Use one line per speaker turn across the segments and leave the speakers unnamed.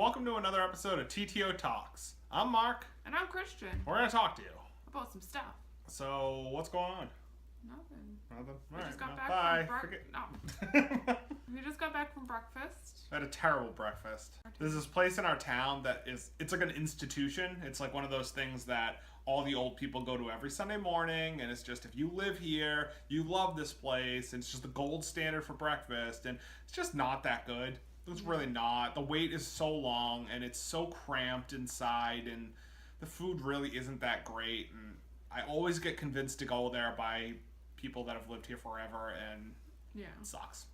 welcome to another episode of TTO Talks. I'm Mark.
And I'm Christian.
We're going to talk to you.
About some stuff.
So, what's going on?
Nothing.
Nothing?
We just got back
bye.
We just got back from breakfast.
I had a terrible breakfast. There's this place in our town that it's like an institution. It's like one of those things that all the old people go to every Sunday morning, and it's just, if you live here, you love this place, and it's just the gold standard for breakfast, and it's just not that good. It's really not. The wait is so long, and it's so cramped inside, and the food really isn't that great, and I always get convinced to go there by people that have lived here forever, and it sucks.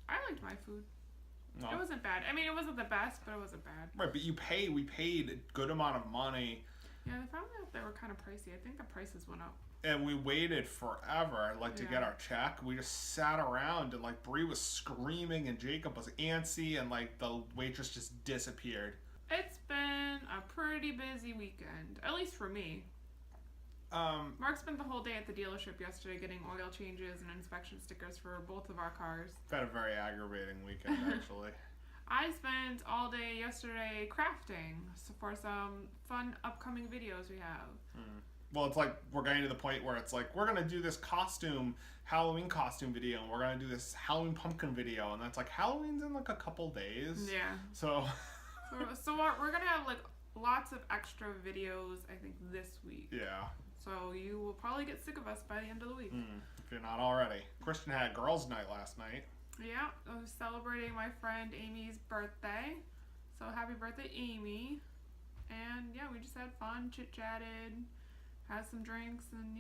I liked my food.
No.
It wasn't bad. I mean, it wasn't the best, but it wasn't bad.
Right, but we paid a good amount of money.
Yeah, they found out they were kind of pricey. I think the prices went up.
And we waited forever, to get our check. We just sat around, and Bree was screaming, and Jacob was antsy, and the waitress just disappeared.
It's been a pretty busy weekend, at least for me. Mark spent the whole day at the dealership yesterday getting oil changes and inspection stickers for both of our cars.
It's been a very aggravating weekend, actually.
I spent all day yesterday crafting for some fun upcoming videos we have.
Well, it's we're getting to the point where it's we're going to do this Halloween costume video, and we're going to do this Halloween pumpkin video, and that's Halloween's in a couple days.
Yeah.
So
we're going to have lots of extra videos, I think, this week.
Yeah.
So you will probably get sick of us by the end of the week.
If you're not already. Christian had girls' night last night.
Yeah, I was celebrating my friend Amy's birthday. So happy birthday, Amy. And yeah, we just had fun, chit-chatted, had some drinks, and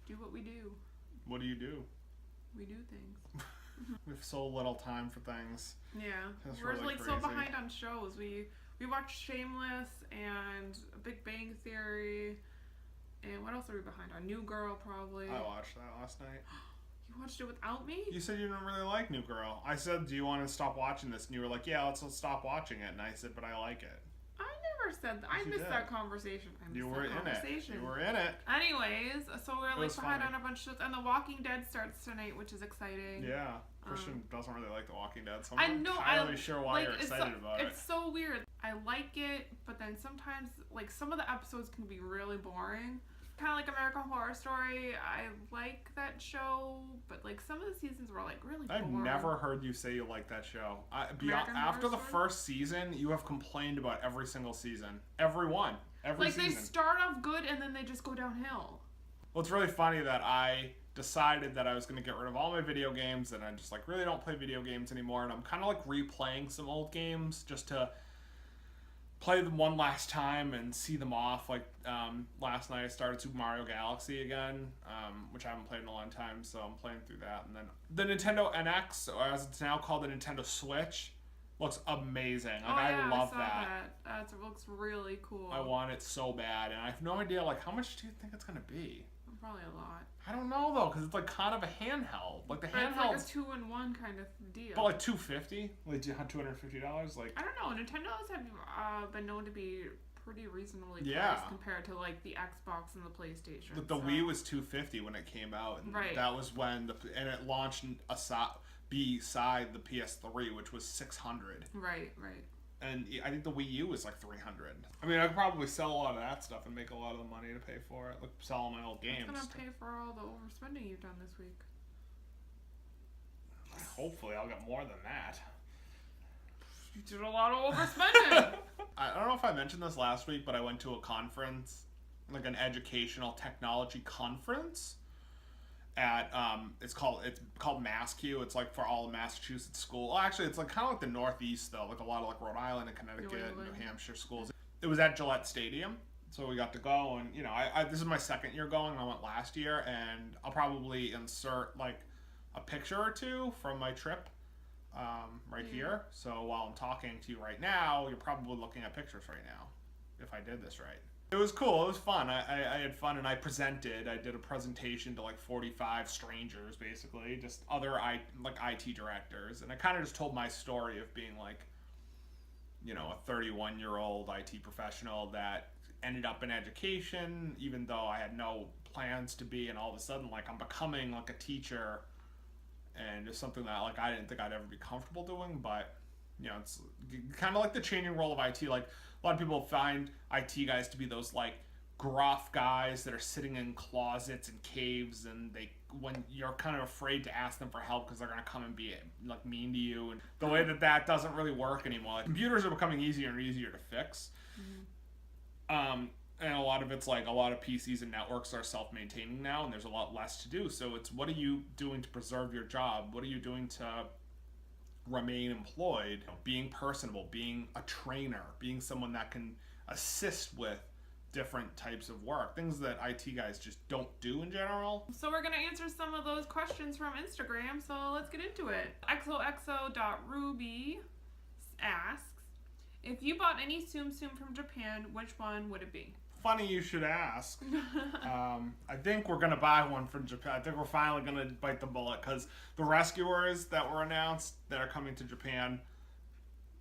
do what we do.
What do you do?
We do things.
We have so little time for things.
Yeah.
That's
We're
really
so
crazy.
behind on shows. We watched Shameless and Big Bang Theory. And what else are we behind on? New Girl, probably.
I watched that last night.
You watched it without me?
You said you didn't really like New Girl. I said, do you want to stop watching this? And you were like, yeah, let's stop watching it. And I said, but I like it.
I never said that. I missed that conversation.
You were in it. You were in it.
Anyways, so we're behind
funny.
on a bunch of shows. And The Walking Dead starts tonight, which is exciting.
Yeah. Christian doesn't really like The Walking Dead, so
I'm
I'm not entirely sure why you're excited about it.
It's so weird. I like it, but then sometimes, some of the episodes can be really boring. Kind of like American Horror Story. I like that show, but some of the seasons were really boring.
I've never heard you say you like that show. After the first season, you have complained about every single season. Every one. Every season.
They start off good and then they just go downhill.
Well, it's really funny that I decided that I was going to get rid of all my video games, and I just really don't play video games anymore, and I'm kind of replaying some old games just to play them one last time and see them off. Last night I started Super Mario Galaxy again, which I haven't played in a long time, so I'm playing through that. And then the Nintendo NX, or as it's now called, the Nintendo Switch, looks amazing. I love that.
That looks really cool.
I want it so bad, and I have no idea how much do you think it's gonna be?
Probably a lot.
I don't know though, because it's kind of a handheld. The handheld.
It's a 2-in-1 kind of deal.
But $250, $250.
I don't know. Nintendo's have been known to be pretty reasonably priced compared to the Xbox and the PlayStation.
But the Wii was $250 when it came out, and that was when it launched beside the PS3, which was $600.
Right.
And I think the Wii U was $300. I mean, I could probably sell a lot of that stuff and make a lot of the money to pay for it. Sell all my old games.
It's gonna pay for all the overspending you've done this week.
Hopefully, I'll get more than that.
You did a lot of overspending.
I don't know if I mentioned this last week, but I went to a conference, an educational technology conference. At it's called MassQ. It's for all the Massachusetts schools. Well, actually, it's kind of the Northeast though. A lot of Rhode Island and Connecticut, and New Hampshire schools. It was at Gillette Stadium, so we got to go. And this is my second year going. I went last year, and I'll probably insert a picture or two from my trip here. So while I'm talking to you right now, you're probably looking at pictures right now. If I did this right. It was cool. It was fun. I had fun, and I did a presentation to 45 strangers, basically, just other IT directors, and I kind of just told my story of being a 31-year-old IT professional that ended up in education, even though I had no plans to be, and all of a sudden I'm becoming a teacher, and it's something that I didn't think I'd ever be comfortable doing, but it's kind of like the changing role of IT. Like a lot of people find IT guys to be those like gruff guys that are sitting in closets and caves, and when you're kind of afraid to ask them for help because they're gonna come and be like mean to you, and the way that doesn't really work anymore. Like, computers are becoming easier and easier to fix. And a lot of it's like a lot of PCs and networks are self-maintaining now, and there's a lot less to do. So it's, what are you doing to preserve your job? What are you doing to remain employed? Being personable, being a trainer, being someone that can assist with different types of work, things that IT guys just don't do in general.
So we're going to answer some of those questions from Instagram, so let's get into it. xoxo.ruby asks, if you bought any Tsum Tsum from Japan, which one would it be?
Funny you should ask. I think we're going to buy one from Japan. I think we're finally going to bite the bullet, because the rescuers that were announced that are coming to Japan,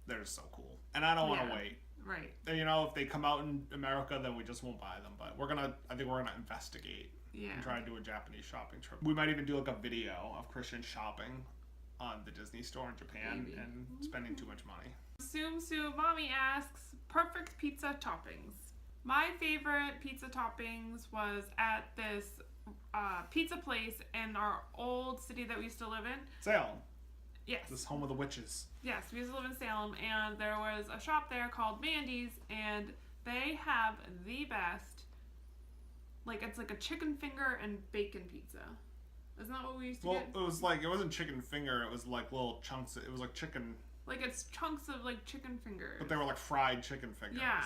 they're so cool. And I don't want to wait.
Right.
If they come out in America, then we just won't buy them. But I think we're going to investigate and try to do a Japanese shopping trip. We might even do like a video of Christian shopping on the Disney store in Japan and spending too much money.
Tsum Tsum Mommy asks, perfect pizza toppings. My favorite pizza toppings was at this pizza place in our old city that we used to live in.
Salem.
Yes.
This home of the witches.
Yes, we used to live in Salem, and there was a shop there called Mandy's, and they have the best, like, it's like a chicken finger and bacon pizza. Isn't that what we used to get?
Well, it wasn't chicken finger, it was like little chunks, it was like chicken.
Like, it's chunks of, like, chicken fingers.
But they were like fried chicken fingers.
Yeah.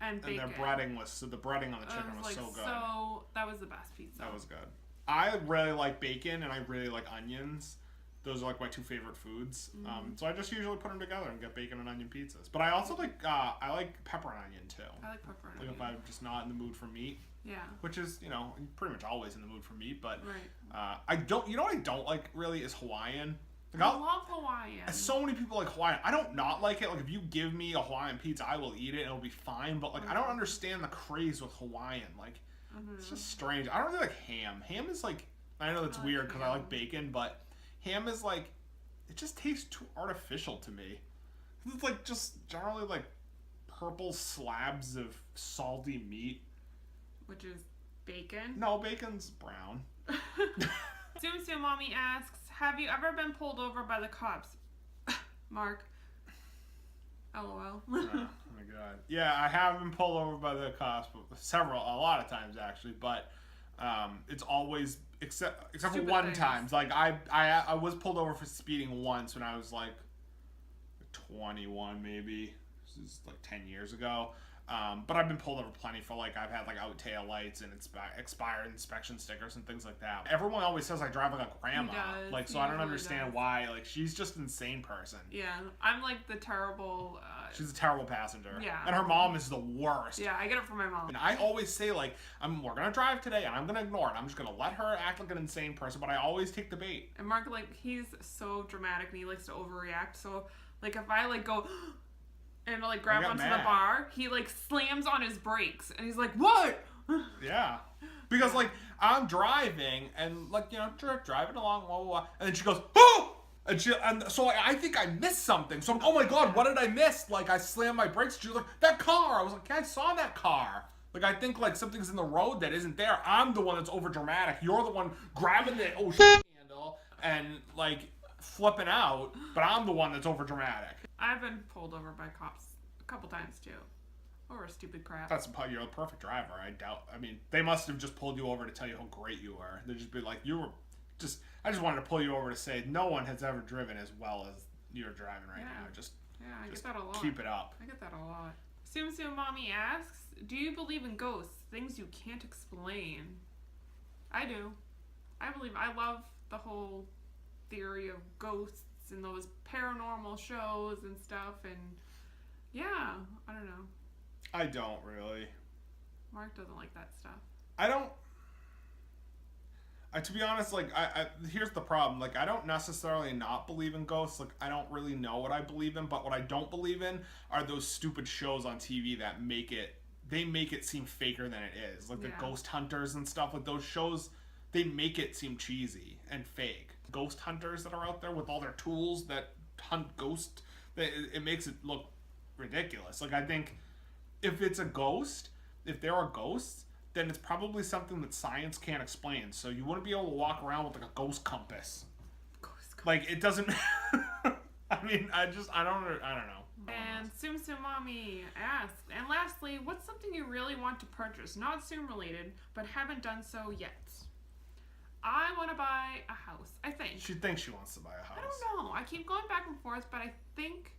And bacon.
And their breading the breading on the chicken was so good.
So, that was the best pizza.
That was good. I really like bacon, and I really like onions. Those are like my two favorite foods. So I just usually put them together and get bacon and onion pizzas. But I also like pepper and onion too.
I like pepper and
onion. If I'm just not in the mood for meat.
Yeah.
Which is, pretty much always in the mood for meat. But
right.
I don't. What I don't like really is Hawaiian.
Like, I love Hawaiian.
So many people like Hawaiian. I don't not like it. Like, if you give me a Hawaiian pizza, I will eat it and it'll be fine. But like, I don't understand the craze with Hawaiian. Like, it's just strange. I don't really like ham. Ham is like, I know that's weird because I like bacon, but ham is like, it just tastes too artificial to me. It's like just generally like purple slabs of salty meat.
Which is bacon?
No, bacon's brown.
Tsum Tsum Mommy asks, have you ever been pulled over by the cops? Mark. LOL.
Oh my god. Yeah, I have been pulled over by the cops, a lot of times actually, but it's always except for
Stupid
one
things.
time. Like I was pulled over for speeding once when I was like 21 maybe. This is like 10 years ago. But I've been pulled over plenty for like, I've had like out tail lights and expired inspection stickers and things like that. Everyone always says I drive like a grandma.
He does.
So I don't understand why. Like, she's just an insane person.
Yeah, I'm like the terrible...
she's a terrible passenger.
Yeah.
And her mom is the worst.
Yeah, I get it from my mom.
And I always say like, we're gonna drive today and I'm gonna ignore it. I'm just gonna let her act like an insane person, but I always take the bait.
And Mark, like, he's so dramatic and he likes to overreact. So, like, if I like go... and like grab onto the bar, he like slams on his brakes and he's like, what?
Yeah. Because like, I'm driving and like, driving along, blah, blah, blah, and then she goes, oh! And so I think I missed something. So I'm, oh my god, what did I miss? Like, I slammed my brakes. She was like, that car. I was like, yeah, I saw that car. Like, I think like something's in the road that isn't there. I'm the one that's over dramatic. You're the one grabbing the handle and like flipping out, but I'm the one that's over dramatic.
I've been pulled over by cops a couple times too. Over stupid crap.
You're a perfect driver. I mean, they must have just pulled you over to tell you how great you were. They'd just be like, I just wanted to pull you over to say no one has ever driven as well as you're driving right now.
I get that a lot.
Keep it up.
I get that a lot. Tsum Tsum Mommy asks, do you believe in ghosts? Things you can't explain. I do. I love the whole theory of ghosts and those paranormal shows and stuff, and yeah, I don't know.
I don't really.
Mark doesn't like that stuff.
I don't. To be honest, like, here's the problem. Like, I don't necessarily not believe in ghosts. Like, I don't really know what I believe in, but what I don't believe in are those stupid shows on TV that make it seem faker than it is. Like the ghost hunters and stuff. Like, those shows, they make it seem cheesy and fake. Ghost hunters that are out there with all their tools that hunt ghosts, it makes it look ridiculous. Like, I think if it's a ghost, if there are ghosts, then it's probably something that science can't explain. So you wouldn't be able to walk around with like a ghost compass. Like, it doesn't. I mean, I don't know.
And Tsum Tsum Mommy asks, and lastly, what's something you really want to purchase, not Tsum related, but haven't done so yet? I want to buy a house, I think.
She thinks she wants to buy a house.
I don't know. I keep going back and forth, but I think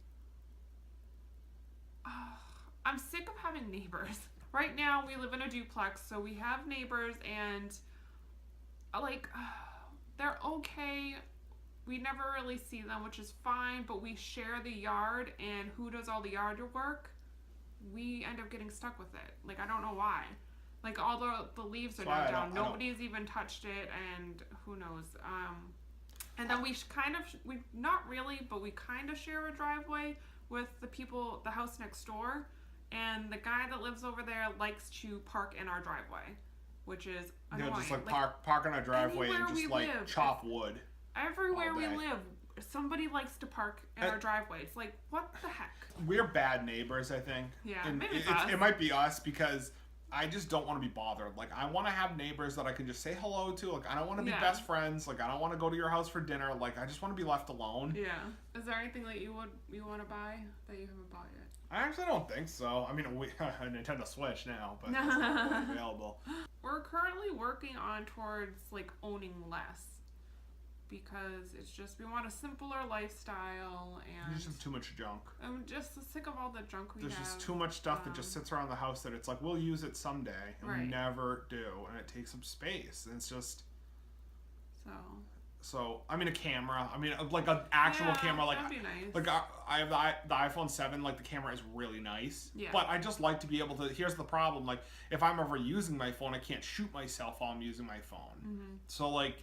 I'm sick of having neighbors. Right now, we live in a duplex, so we have neighbors, and they're okay. We never really see them, which is fine, but we share the yard, and who does all the yard work? We end up getting stuck with it. Like, I don't know why. Like, all the leaves are now down. Nobody's even touched it, and who knows. And then we not really, but we kind of share a driveway with the house next door, and the guy that lives over there likes to park in our driveway, which is annoying.
Yeah, just like park on our driveway and just like chop wood.
Everywhere we live, somebody likes to park in our driveway. It's like, what the heck?
We're bad neighbors, I think.
Yeah,
and
maybe it's us.
It might be us because I just don't want to be bothered. Like, I want to have neighbors that I can just say hello to. Like, I don't want to be best friends. Like, I don't want to go to your house for dinner. Like, I just want to be left alone.
Yeah. Is there anything that you want to buy that you haven't bought yet?
I actually don't think so. I mean, we a Nintendo Switch now, but it's not really available.
We're currently working towards like owning less. Because it's just, we want a simpler lifestyle, and
you just have too much junk.
I'm just sick of all the junk we have.
There's just too much stuff that just sits around the house that it's like, we'll use it someday, and we never do, and it takes up space, and it's just... So, I mean, a camera. I mean, like an actual camera. Like,
that'd be nice.
Like, I have the iPhone 7, like, the camera is really nice.
Yeah.
But I just like to be able to... Here's the problem. Like, if I'm ever using my phone, I can't shoot myself while I'm using my phone. Mm-hmm. So, like...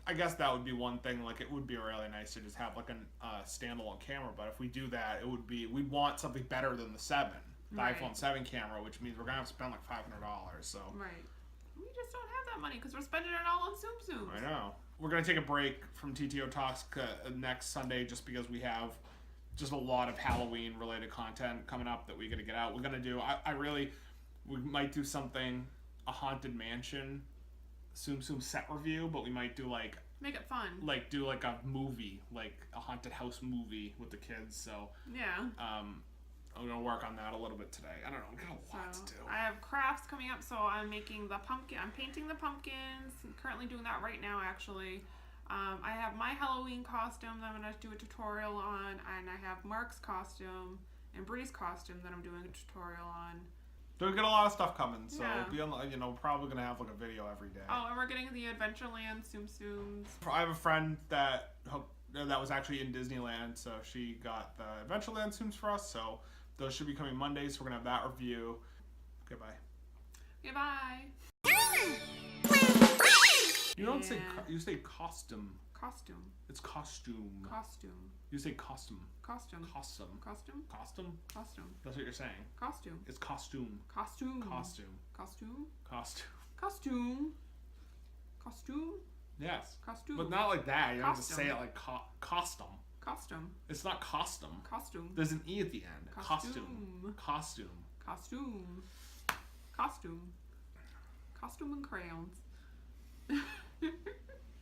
I guess that would be one thing. Like, it would be really nice to just have like a standalone camera. But if we do that, we'd want something better than the 7, the iPhone 7 camera, which means we're gonna have to spend like $500. So
we just don't have that money because we're spending it all on Tsum Tsums.
I know. We're gonna take a break from TTO Talks next Sunday just because we have just a lot of Halloween related content coming up that we gotta get out. We're gonna do. We might do something, a haunted mansion Tsum Tsum set review, but we might do like
make it fun.
Like do like a movie, like a haunted house movie with the kids. So
yeah.
I'm gonna work on that a little bit today. I don't know, we got a lot to do.
I have crafts coming up, so I'm making the pumpkin. I'm painting the pumpkins. I'm currently doing that right now, actually. I have my Halloween costume that I'm gonna do a tutorial on, and I have Mark's costume and Bree's costume that I'm doing a tutorial on.
So we got a lot of stuff coming, so we're probably gonna have like a video every day.
Oh, and we're getting the Adventureland Tsum Tsums.
I have a friend that was actually in Disneyland, so she got the Adventureland Tsums for us. So those should be coming Monday. So we're gonna have that review. Goodbye.
Goodbye.
You don't say you say costume.
Costume.
It's costume.
Costume.
You say costume.
Costume.
Costume.
Costume.
Costume.
Costume.
That's what you're saying.
Costume.
It's costume.
Costume.
Costume.
Costume.
Costume.
Costume. Costume.
Yes.
Costume.
But not like that. You don't have to say it like costume.
Costume.
It's not costume.
Costume.
There's an E at the end.
Costume.
Costume.
Costume. Costume. Costume and crayons.